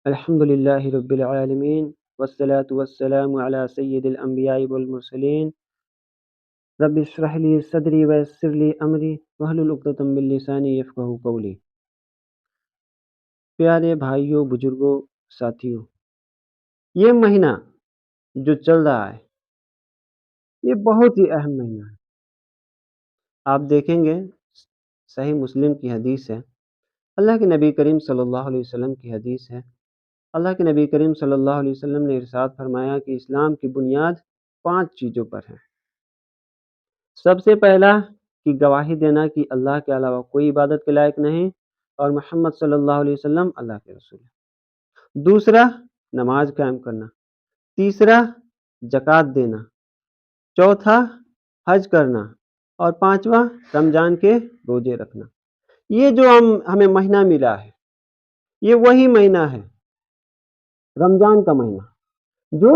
الحمد لله رب العالمين والصلاة والسلام على سيد الأنبياء والمرسلين رب اشرح لي صدري ويسر لي أمري واحلل عقدة من لساني يفقهوا قولي۔ پیارے بھائیوں، بزرگوں، ساتھیوں، یہ مہینہ جو چل رہا ہے یہ بہت ہی اہم مہینہ ہے۔ آپ دیکھیں گے صحیح مسلم کی حدیث ہے، اللہ کے نبی کریم صلی اللہ علیہ وسلم کی حدیث ہے۔ اللہ کے نبی کریم صلی اللہ علیہ وسلم نے ارشاد فرمایا کہ اسلام کی بنیاد 5 چیزوں پر ہے۔ سب سے پہلا کہ گواہی دینا کہ اللہ کے علاوہ کوئی عبادت کے لائق نہیں اور محمد صلی اللہ علیہ وسلم اللہ کے رسول ہے۔ دوسرا، نماز قائم کرنا۔ تیسرا، زکوٰۃ دینا۔ چوتھا، حج کرنا۔ اور پانچواں، رمضان کے روزے رکھنا۔ یہ جو ہمیں مہینہ ملا ہے یہ وہی مہینہ ہے، رمضان کا مہینہ، جو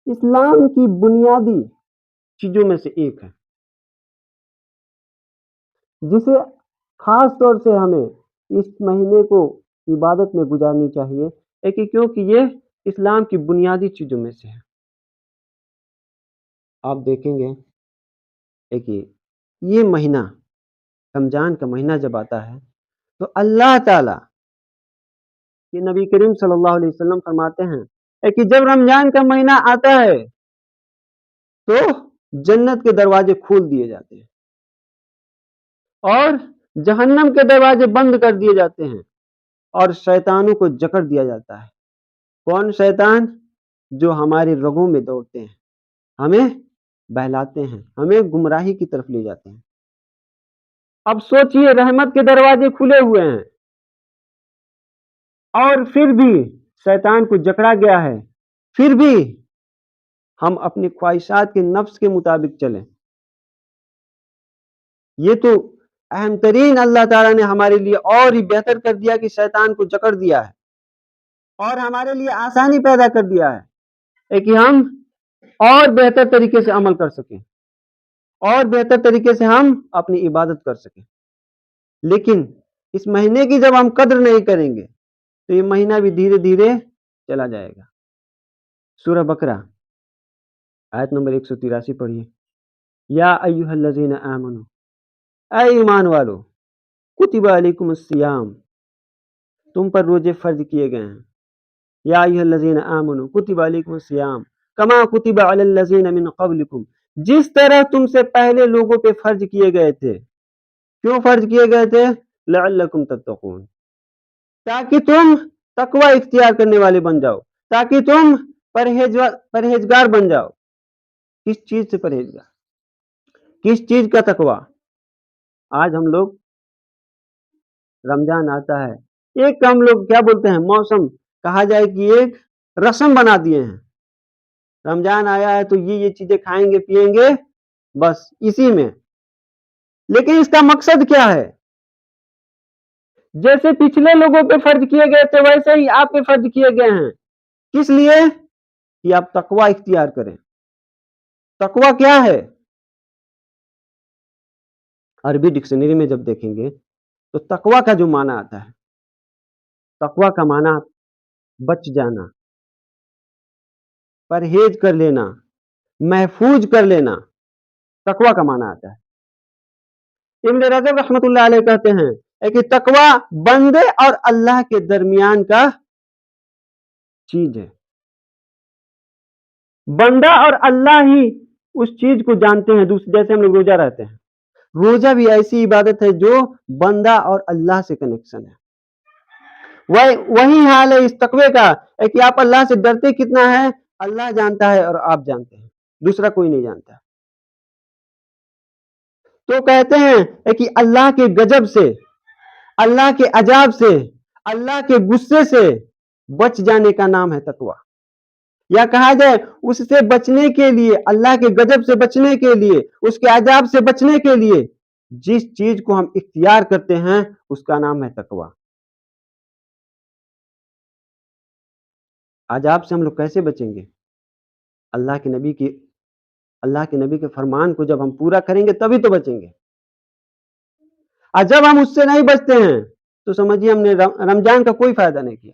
اسلام کی بنیادی چیزوں میں سے ایک ہے، جسے خاص طور سے ہمیں اس مہینے کو عبادت میں گزارنی چاہیے کیونکہ یہ اسلام کی بنیادی چیزوں میں سے ہے۔ آپ دیکھیں گے یہ مہینہ، رمضان کا مہینہ جب آتا ہے تو اللہ تعالیٰ کہ نبی کریم صلی اللہ علیہ وسلم فرماتے ہیں کہ جب رمضان کا مہینہ آتا ہے تو جنت کے دروازے کھول دیے جاتے ہیں اور جہنم کے دروازے بند کر دیے جاتے ہیں اور شیطانوں کو جکڑ دیا جاتا ہے۔ کون شیطان؟ جو ہمارے رگوں میں دوڑتے ہیں، ہمیں بہلاتے ہیں، ہمیں گمراہی کی طرف لے جاتے ہیں۔ اب سوچئے، رحمت کے دروازے کھلے ہوئے ہیں اور پھر بھی شیطان کو جکڑا گیا ہے، پھر بھی ہم اپنی خواہشات کے نفس کے مطابق چلیں۔ یہ تو اہم ترین اللہ تعالیٰ نے ہمارے لیے اور ہی بہتر کر دیا کہ شیطان کو جکڑ دیا ہے اور ہمارے لیے آسانی پیدا کر دیا ہے کہ ہم اور بہتر طریقے سے عمل کر سکیں اور بہتر طریقے سے ہم اپنی عبادت کر سکیں۔ لیکن اس مہینے کی جب ہم قدر نہیں کریں گے تو یہ مہینہ بھی دھیرے دھیرے چلا جائے گا۔ سورہ بقرہ آیت نمبر 183 پڑھیے۔ یا ایھا الذین آمنوا، اے ایمان والو، کتب علیکم الصیام، تم پر روزے فرض کیے گئے ہیں۔ یا ایھا الذین آمنوا کتب علیکم الصیام کما کتب علی الذین من قبلکم، جس طرح تم سے پہلے لوگوں پہ فرض کیے گئے تھے۔ کیوں فرض کیے گئے تھے؟ لعلکم تتقون، تاکہ تم تقوی اختیار کرنے والے بن جاؤ، تاکہ تم پرہیزگار بن جاؤ۔ کس چیز سے پرہیزگار؟ کس چیز کا تقوی؟ آج ہم لوگ رمضان آتا ہے، ایک ہم لوگ کیا بولتے ہیں، موسم کہا جائے کہ ایک رسم بنا دیے ہیں۔ رمضان آیا ہے تو یہ چیزیں کھائیں گے پیئیں گے، بس اسی میں۔ لیکن اس کا مقصد کیا ہے؟ جیسے پچھلے لوگوں پہ فرض کیے گئے تھے ویسے ہی آپ پہ فرض کیے گئے ہیں۔ کس لیے؟ کہ آپ تقوی اختیار کریں۔ تقوی کیا ہے؟ عربی ڈکشنری میں جب دیکھیں گے تو تقوی کا جو معنی آتا ہے، تقوی کا معنی بچ جانا، پرہیز کر لینا، محفوظ کر لینا، تقوی کا معنی آتا ہے۔ ابن رجب رحمۃ اللہ علیہ کہتے ہیں کہ تقوی بندے اور اللہ کے درمیان کا چیز ہے۔ بندہ اور اللہ ہی اس چیز کو جانتے ہیں، جیسے ہم لوگ روزہ رہتے ہیں، روزہ بھی ایسی عبادت ہے جو بندہ اور اللہ سے کنیکشن ہے۔ وہی حال ہے اس تقوی کا کہ آپ اللہ سے ڈرتے کتنا ہے اللہ جانتا ہے اور آپ جانتے ہیں، دوسرا کوئی نہیں جانتا۔ تو کہتے ہیں کہ اللہ کے غضب سے، اللہ کے عذاب سے، اللہ کے غصے سے بچ جانے کا نام ہے تقوی۔ یا کہا جائے اس سے بچنے کے لیے، اللہ کے غضب سے بچنے کے لیے، اس کے عذاب سے بچنے کے لیے جس چیز کو ہم اختیار کرتے ہیں اس کا نام ہے تقوی۔ عذاب سے ہم لوگ کیسے بچیں گے؟ اللہ کے نبی کے فرمان کو جب ہم پورا کریں گے تبھی تو بچیں گے۔ اور جب ہم اس سے نہیں بچتے ہیں تو سمجھیے ہم نے رمضان کا کوئی فائدہ نہیں کیا،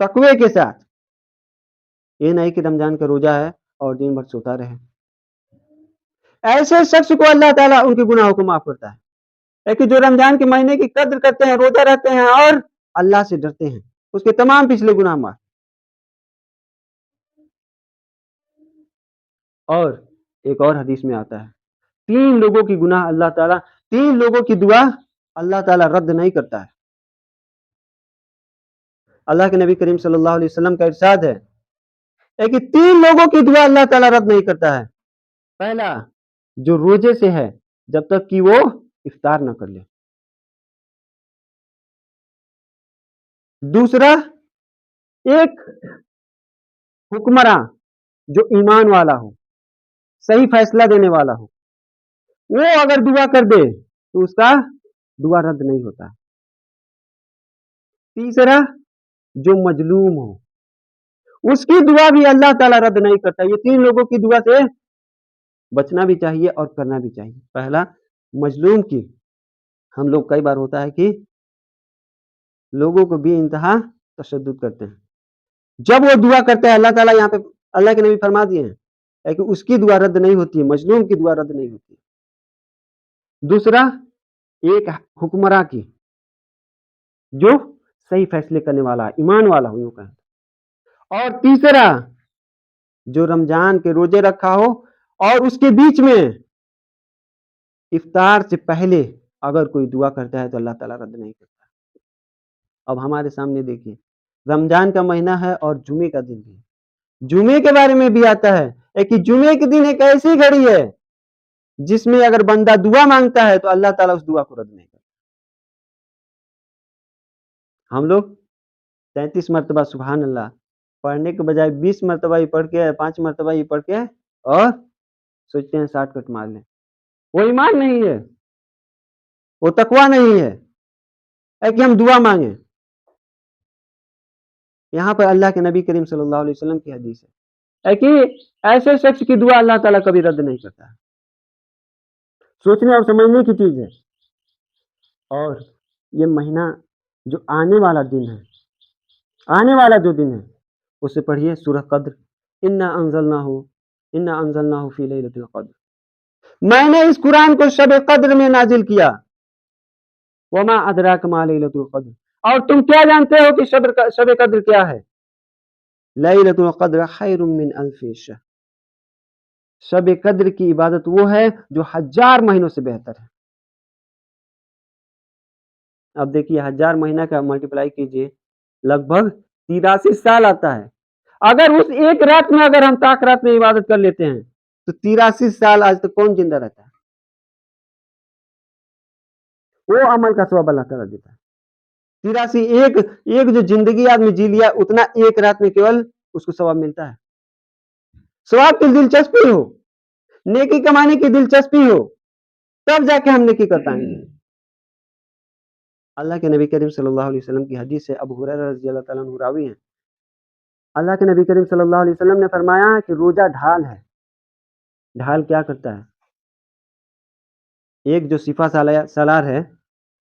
تقوی کے ساتھ. یہ نہیں کہ رمضان کا روزہ ہے اور دن بھر سوتا رہے. ایسے شخص کو اللہ تعالیٰ ان کے گناہوں کو معاف کرتا ہے. لیکن جو رمضان کے مہینے کی قدر کرتے ہیں, روزہ رہتے ہیں اور اللہ سے ڈرتے ہیں, اس کے تمام پچھلے گناہ معاف. اور ایک اور حدیث میں آتا ہے, 3 لوگوں کی گناہ اللہ تعالیٰ, 3 لوگوں کی دعا اللہ تعالیٰ رد نہیں کرتا ہے. اللہ کے نبی کریم صلی اللہ علیہ وسلم کا ارشاد ہے کہ 3 لوگوں کی دعا اللہ تعالیٰ رد نہیں کرتا ہے. پہلا, جو روزے سے ہے جب تک کہ وہ افطار نہ کر لے. دوسرا, ایک حکمراں جو ایمان والا ہو, صحیح فیصلہ دینے والا ہو, وہ اگر دعا کر دے تو اس کا دعا رد نہیں ہوتا. تیسرا, جو مظلوم ہو, اس کی دعا بھی اللہ تعالیٰ رد نہیں کرتا. یہ 3 لوگوں کی دعا سے بچنا بھی چاہیے اور کرنا بھی چاہیے. پہلا, مظلوم کی, ہم لوگ کئی بار ہوتا ہے کہ لوگوں کو بھی انتہا تشدد کرتے ہیں. جب وہ دعا کرتے ہیں, اللہ تعالیٰ یہاں پہ اللہ کے نبی فرما دیے ہیں کہ اس کی دعا رد نہیں ہوتی ہے, مظلوم کی دعا رد نہیں ہوتی ہے. دوسرا, ایک حکمراں کی جو صحیح فیصلے کرنے والا, ایمان والا ہو, یوں کہیں. اور تیسرا, جو رمضان کے روزے رکھا ہو اور اس کے بیچ میں افطار سے پہلے اگر کوئی دعا کرتا ہے تو اللہ تعالیٰ رد نہیں کرتا. اب ہمارے سامنے دیکھیے, رمضان کا مہینہ ہے اور جمعے کا دن بھی. جمعے کے بارے میں بھی آتا ہے کہ جمعے کے دن ایک ایسی گھڑی ہے جس میں اگر بندہ دعا مانگتا ہے تو اللہ تعالیٰ اس دعا کو رد نہیں کرتا. ہم لوگ 33 مرتبہ سبحان اللہ پڑھنے کے بجائے 20 مرتبہ ہی پڑھ کے, 5 مرتبہ ہی پڑھ کے اور سوچتے ہیں 60 کٹ مار لیں. وہ ایمان نہیں ہے, وہ تقوی نہیں ہے کہ ہم دعا مانگیں. یہاں پر اللہ کے نبی کریم صلی اللہ علیہ وسلم کی حدیث ہے کہ ایسے شخص کی دعا اللہ تعالیٰ کبھی رد نہیں کرتا. سوچنے اور سمجھنے کی چیز ہے. اور یہ مہینہ جو آنے والا دن ہے, آنے والا جو دن ہے, اسے پڑھیے سورہ قدر. انا انزلناہ فی لیلۃ القدر, میں نے اس قرآن کو شب قدر میں نازل کیا. وما ادراک ما لیلۃ القدر, اور تم کیا جانتے ہو کہ شب قدر کیا ہے؟ لیلۃ القدر خیر من الف شہر, شب قدر کی عبادت وہ ہے جو 1000 مہینوں سے بہتر ہے. اب دیکھیے 1000 مہینہ کا ملٹیپلائی کیجئے, لگ بھگ 83 سال آتا ہے. اگر اس ایک رات میں اگر ہم تاک رات میں عبادت کر لیتے ہیں تو 83 سال آج تک کون زندہ رہتا ہے؟ وہ عمل کا ثواب اللہ تعالیٰ دیتا ہے. 83 ایک جو زندگی آدمی جی لیا اتنا ایک رات میں کیول اس کو ثواب ملتا ہے. ثواب کی دلچسپی ہو, نیکی کمانے کی دلچسپی ہو, تب جا کے ہم نیکی کر پائیں گے. اللہ کے نبی کریم صلی اللہ علیہ وسلم کی حدیث ہے, ابو ہریرہ رضی اللہ تعالیٰ عنہ راوی ہیں. اللہ کے نبی کریم صلی اللہ علیہ وسلم نے فرمایا کہ روزہ ڈھال ہے. ڈھال کیا کرتا ہے؟ ایک جو صفا سالار ہے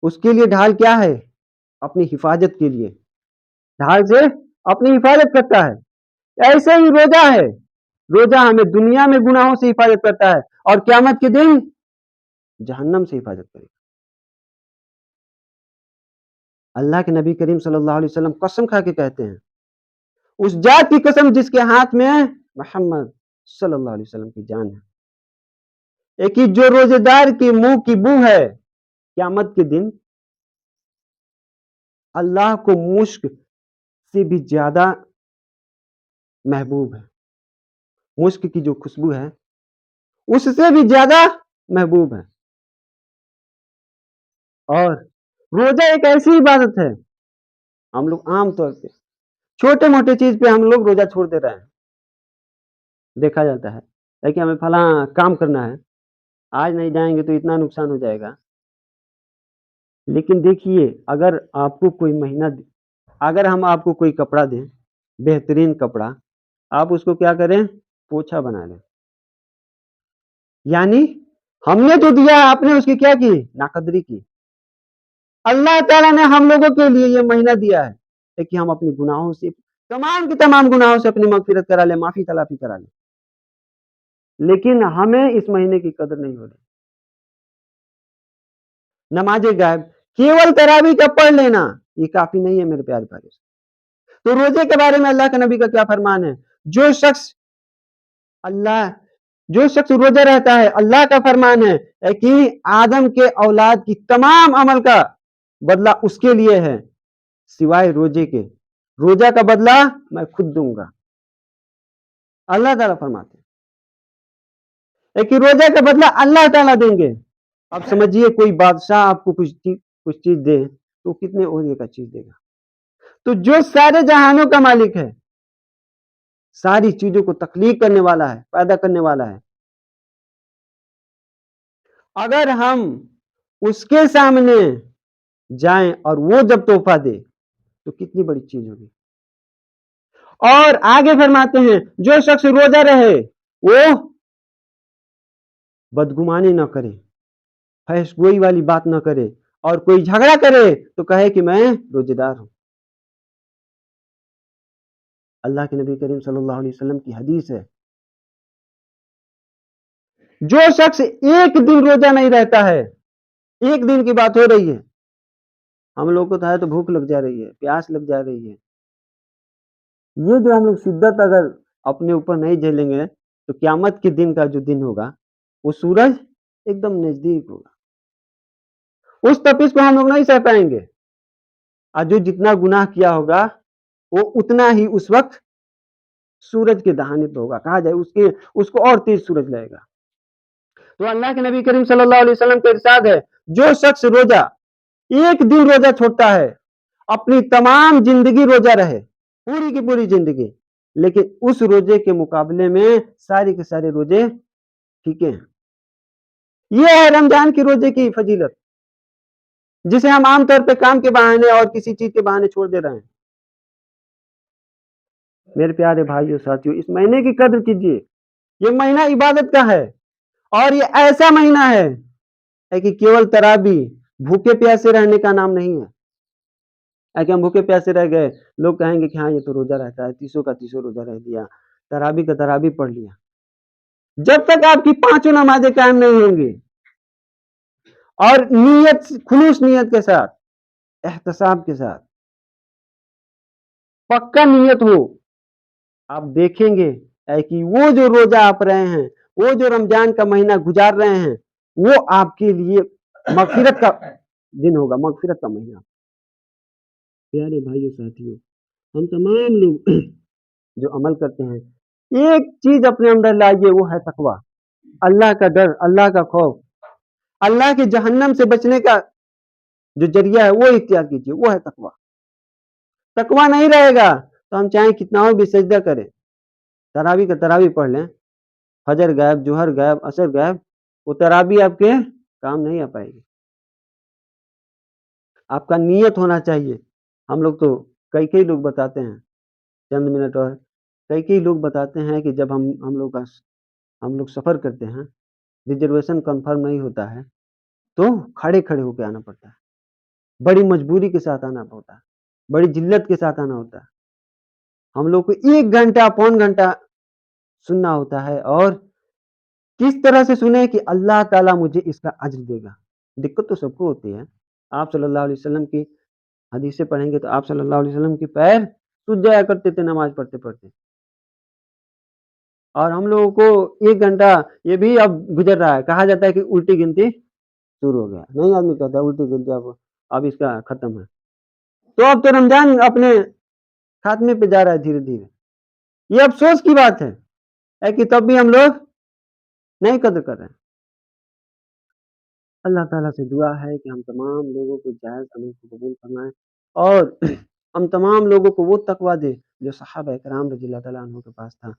اس کے لیے ڈھال کیا ہے؟ اپنی حفاظت کے لیے ڈھال سے اپنی حفاظت کرتا ہے. ایسے ہی روزہ ہے, روزہ ہمیں دنیا میں گناہوں سے حفاظت کرتا ہے اور قیامت کے دن جہنم سے حفاظت کرے گا. اللہ کے نبی کریم صلی اللہ علیہ وسلم قسم کھا کے کہتے ہیں, اس ذات کی قسم جس کے ہاتھ میں محمد صلی اللہ علیہ وسلم کی جان ہے, ایک ہی جو روزے دار کے منہ کی بو ہے قیامت کے دن اللہ کو مشک سے بھی زیادہ محبوب ہے. مشک کی جو خوشبو ہے اس سے بھی زیادہ محبوب ہے. اور روزہ ایک ایسی عبادت ہے, ہم لوگ عام طور پہ چھوٹے موٹے چیز پہ ہم لوگ روزہ چھوڑ دے رہے ہیں. دیکھا جاتا ہے کہ ہمیں فلاں کام کرنا ہے, آج نہیں جائیں گے تو اتنا نقصان ہو جائے گا. لیکن دیکھیے, اگر آپ کو کوئی مہینہ اگر ہم آپ کو کوئی کپڑا دیں, بہترین کپڑا, آپ اس کو کیا کریں؟ پوچھا بنا لیں. یعنی ہم نے جو دیا آپ نے اس کی کیا کی؟ ناقدری کی. اللہ تعالیٰ نے ہم لوگوں کے لیے یہ مہینہ دیا ہے, ہے کہ ہم اپنے گناہوں سے تمام کے تمام گناہوں سے اپنی مغفرت کرا لیں, معافی تلافی کرا لیں, لیکن ہمیں اس مہینے کی قدر نہیں ہو رہی. نماز غائب کیول تراویح کا پڑھ لینا یہ کافی نہیں ہے میرے پیارے بھائی. تو روزے کے بارے میں اللہ کے نبی کا کیا فرمان ہے؟ جو شخص روزہ رہتا ہے, اللہ کا فرمان ہے کہ آدم کے اولاد کی تمام عمل کا بدلہ اس کے لیے ہے سوائے روزے کے. روزہ کا بدلہ میں خود دوں گا, اللہ تعالیٰ فرماتے ہیں کہ روزہ کا بدلہ اللہ تعالیٰ دیں گے. اب سمجھیے کوئی بادشاہ آپ کو کچھ چیز دے تو کتنے عہدے کا چیز دے گا؟ تو جو سارے جہانوں کا مالک ہے, ساری چیزوں کو تخلیق کرنے والا ہے, پیدا کرنے والا ہے, اگر ہم اس کے سامنے جائیں اور وہ جب تحفہ دے تو کتنی بڑی چیز ہوگی. اور آگے فرماتے ہیں جو شخص روزہ رہے وہ بدگمانی نہ کرے, فحش گوئی والی بات نہ کرے, اور کوئی جھگڑا کرے تو کہے کہ میں روزے دار ہوں. اللہ کے نبی کریم صلی اللہ علیہ وسلم کی حدیث ہے, جو شخص ایک دن روزہ نہیں رہتا ہے, ایک دن کی بات ہو رہی ہے, ہم لوگ کو تو بھوک لگ جا رہی ہے, پیاس لگ جا رہی ہے, یہ جو ہم لوگ شدت اگر اپنے اوپر نہیں جھیلیں گے تو قیامت کے دن کا جو دن ہوگا وہ سورج ایک دم نزدیک ہوگا, اس تپش کو ہم لوگ نہیں سہ پائیں گے, اور جو جتنا گناہ کیا ہوگا وہ اتنا ہی اس وقت سورج کے دہانے پہ ہوگا, کہا جائے اس کو اور تیز سورج لگے گا. تو اللہ کے نبی کریم صلی اللہ علیہ وسلم کا ارشاد ہے, جو شخص روزہ ایک دن روزہ چھوڑتا ہے, اپنی تمام زندگی روزہ رہے, پوری کی پوری زندگی, لیکن اس روزے کے مقابلے میں سارے کے سارے روزے ٹھیک ہیں. یہ ہے رمضان کی روزے کی فضیلت, جسے ہم عام طور پہ کام کے بہانے اور کسی چیز کے بہانے چھوڑ دے رہے ہیں. میرے پیارے بھائیوں ساتھیوں, اس مہینے کی قدر کیجیے, یہ مہینہ عبادت کا ہے, اور یہ ایسا مہینہ ہے کہ کیول تراویح بھوکے پیاسے رہنے کا نام نہیں ہے. کہ ہم بھوکے پیاسے رہ گئے, لوگ کہیں گے کہ ہاں یہ تو روزہ رہتا ہے, تیسوں کا تیسوں روزہ رہ دیا, تراویح کا تراویح پڑھ لیا. جب تک آپ کی پانچوں نمازیں قائم نہیں ہوں گی اور نیت خلوص نیت کے ساتھ, احتساب کے ساتھ, پکا نیت ہو, آپ دیکھیں گے کہ وہ جو روزہ آپ رہے ہیں, وہ جو رمضان کا مہینہ گزار رہے ہیں, وہ آپ کے لیے مغفرت کا دن ہوگا, مغفرت کا مہینہ. پیارے بھائیوں ساتھیوں, ہم تمام لوگ جو عمل کرتے ہیں ایک چیز اپنے اندر لائیے, وہ ہے تقوی, اللہ کا ڈر, اللہ کا خوف, اللہ کے جہنم سے بچنے کا جو ذریعہ ہے وہ اختیار کیجیے, وہ ہے تقوی. تقوی نہیں رہے گا تو ہم چاہیں کتنا بھی سجدہ کریں, تراویح کا تراویح پڑھ لیں, فجر غائب, جوہر غائب, عصر غائب, وہ تراویح آپ کے کام نہیں آ پائے گی. آپ کا نیت ہونا چاہیے. ہم لوگ تو کئی لوگ بتاتے ہیں, چند منٹ اور, کئی لوگ بتاتے ہیں کہ جب ہم لوگ سفر کرتے ہیں, ریزرویشن کنفرم نہیں ہوتا ہے تو کھڑے ہو کے آنا پڑتا ہے, بڑی مجبوری کے ساتھ آنا ہوتا ہے, بڑی جلت کے ساتھ آنا ہوتا ہے. ہم لوگ کو 1 گھنٹہ پون گھنٹہ سننا ہوتا ہے, اور کس طرح سے سنیں کہ اللہ تعالیٰ مجھے اس کا اجر دے گا. دقت تو سب کو ہوتی ہے. آپ صلی اللہ علیہ وسلم کی حدیثیں پڑھیں گے تو آپ صلی اللہ علیہ وسلم کے پیر سوج جایا کرتے تھے نماز پڑھتے پڑھتے, اور ہم لوگوں کو 1 گھنٹہ یہ بھی اب گزر رہا ہے, کہا جاتا ہے کہ الٹی گنتی شروع ہو گیا. نہیں, آدمی کہتا ہے الٹی گنتی اب اس کا ختم ہے. تو اب تو رمضان اپنے خاتمے پہ جا رہا ہے دھیرے دھیرے. یہ افسوس کی بات ہے کہ تب بھی ہم لوگ نہیں قدر کر رہے ہیں. اللہ تعالیٰ سے دعا ہے کہ ہم تمام لوگوں کو جائز عمل کو قبول فرمائیں, اور ہم تمام لوگوں کو وہ تقوی دے جو صحابہ کرام رضی اللہ تعالیٰ عنہ کے پاس تھا.